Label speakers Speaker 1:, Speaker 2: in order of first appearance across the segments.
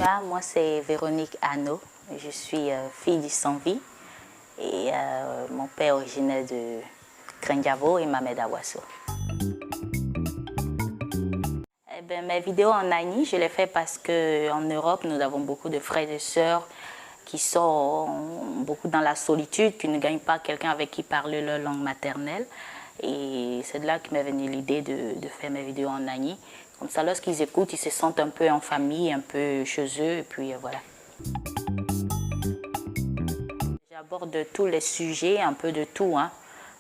Speaker 1: va, moi c'est Véronique Anneau, je suis fille du Sans-Vie et mon père est originaire de Krenjabo et ma mère d'Awasso. Eh ben, mes vidéos en Nani, je les fais parce qu'en Europe, nous avons beaucoup de frères et sœurs qui sont beaucoup dans la solitude, qui ne gagnent pas quelqu'un avec qui parler leur langue maternelle. Et c'est de là que m'est venue l'idée de faire mes vidéos en Nani. Comme ça, lorsqu'ils écoutent, ils se sentent un peu en famille, un peu chez eux, et puis voilà. J'aborde tous les sujets, un peu de tout, hein.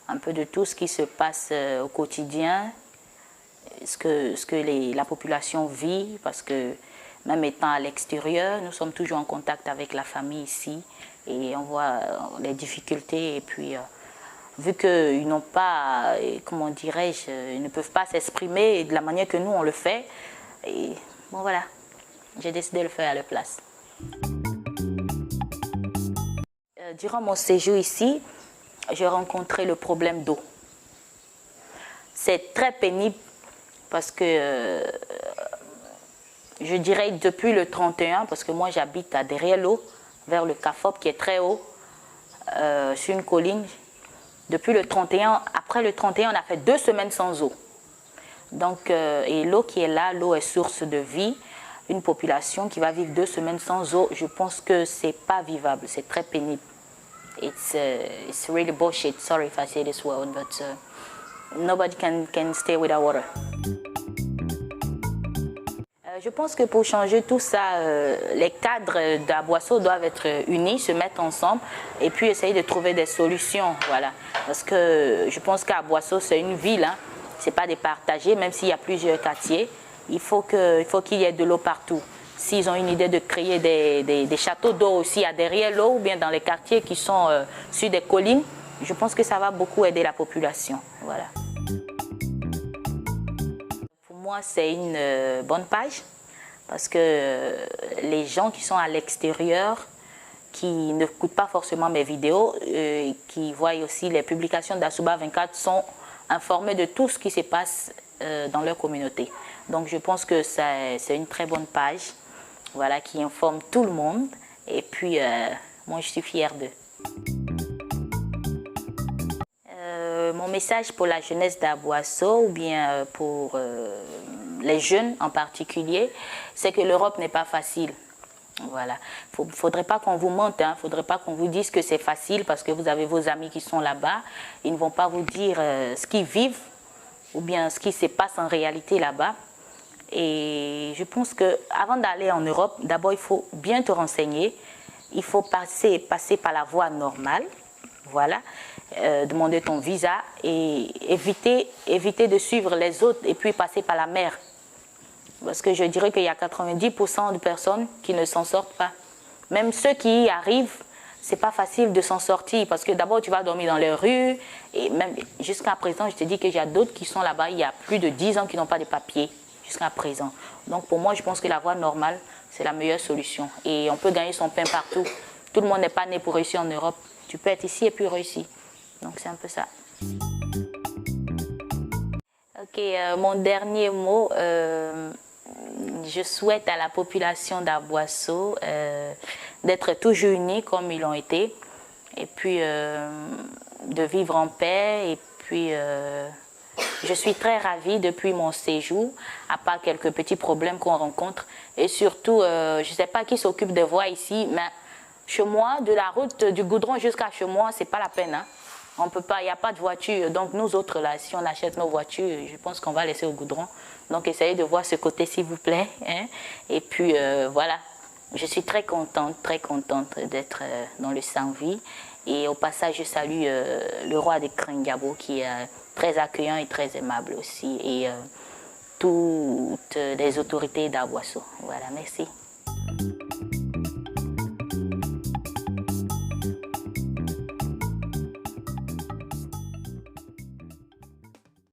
Speaker 1: Un peu de tout ce qui se passe au quotidien, ce que la population vit, parce que même étant à l'extérieur, nous sommes toujours en contact avec la famille ici, et on voit les difficultés, et puis vu qu'ils n'ont pas, comment dirais-je, ils ne peuvent pas s'exprimer de la manière que nous on le fait, et bon voilà, j'ai décidé de le faire à leur place. Durant mon séjour ici, j'ai rencontré le problème d'eau. C'est très pénible parce que, je dirais depuis le 31, parce que moi j'habite à derrière l'eau, vers le CAFOP qui est très haut, sur une colline. Depuis le 31, après le 31, on a fait 2 semaines sans eau. Donc, et l'eau qui est là, l'eau est source de vie. Une population qui va vivre 2 semaines sans eau, je pense que c'est pas vivable, c'est très pénible. It's really bullshit. Sorry if I say this word, but nobody can stay without water. Je pense que pour changer tout ça, les cadres d'Aboisseau doivent être unis, se mettre ensemble et puis essayer de trouver des solutions. Voilà. Parce que je pense qu'Aboisseau, c'est une ville, hein. Ce n'est pas départagé, même s'il y a plusieurs quartiers. Il faut qu'il y ait de l'eau partout. S'ils ont une idée de créer des châteaux d'eau aussi à derrière l'eau ou bien dans les quartiers qui sont sur des collines, je pense que ça va beaucoup aider la population. Voilà. Pour moi, c'est une bonne page parce que les gens qui sont à l'extérieur, qui ne n'écoutent pas forcément mes vidéos, qui voient aussi les publications d'Asuba 24, sont informés de tout ce qui se passe dans leur communauté. Donc je pense que c'est une très bonne page, voilà, qui informe tout le monde. Et puis, moi, je suis fière d'eux. Mon message pour la jeunesse d'Aboisseau, ou bien pour les jeunes en particulier, c'est que l'Europe n'est pas facile. Voilà. Il ne faudrait pas qu'on vous mente, hein. Il ne faudrait pas qu'on vous dise que c'est facile parce que vous avez vos amis qui sont là-bas. Ils ne vont pas vous dire ce qu'ils vivent ou bien ce qui se passe en réalité là-bas. Et je pense qu'avant d'aller en Europe, d'abord, il faut bien te renseigner. Il faut passer par la voie normale. Voilà. Demander ton visa et éviter de suivre les autres et puis passer par la mer. Parce que je dirais qu'il y a 90% de personnes qui ne s'en sortent pas. Même ceux qui y arrivent, c'est pas facile de s'en sortir parce que d'abord tu vas dormir dans les rues et même jusqu'à présent, je te dis que j'ai d'autres qui sont là-bas, il y a plus de 10 ans qui n'ont pas de papiers jusqu'à présent. Donc pour moi, je pense que la voie normale, c'est la meilleure solution. Et on peut gagner son pain partout. Tout le monde n'est pas né pour réussir en Europe. Tu peux être ici et puis réussir. Donc c'est un peu ça. Ok, mon dernier mot, je souhaite à la population d'Aboisseau d'être toujours unis comme ils l'ont été, et puis de vivre en paix. Et puis je suis très ravie depuis mon séjour, à part quelques petits problèmes qu'on rencontre. Et surtout, je ne sais pas qui s'occupe des voies ici, mais chez moi, de la route du Goudron jusqu'à chez moi, c'est pas la peine, hein. On peut pas, il n'y a pas de voiture. Donc nous autres, là, si on achète nos voitures, je pense qu'on va laisser au Goudron. Donc essayez de voir ce côté, s'il vous plaît, hein. Et puis voilà, je suis très contente d'être dans le Sans-Vie. Et au passage, je salue le roi de Krenjabo qui est très accueillant et très aimable aussi. Et toutes les autorités d'Aboisseau. Voilà, merci.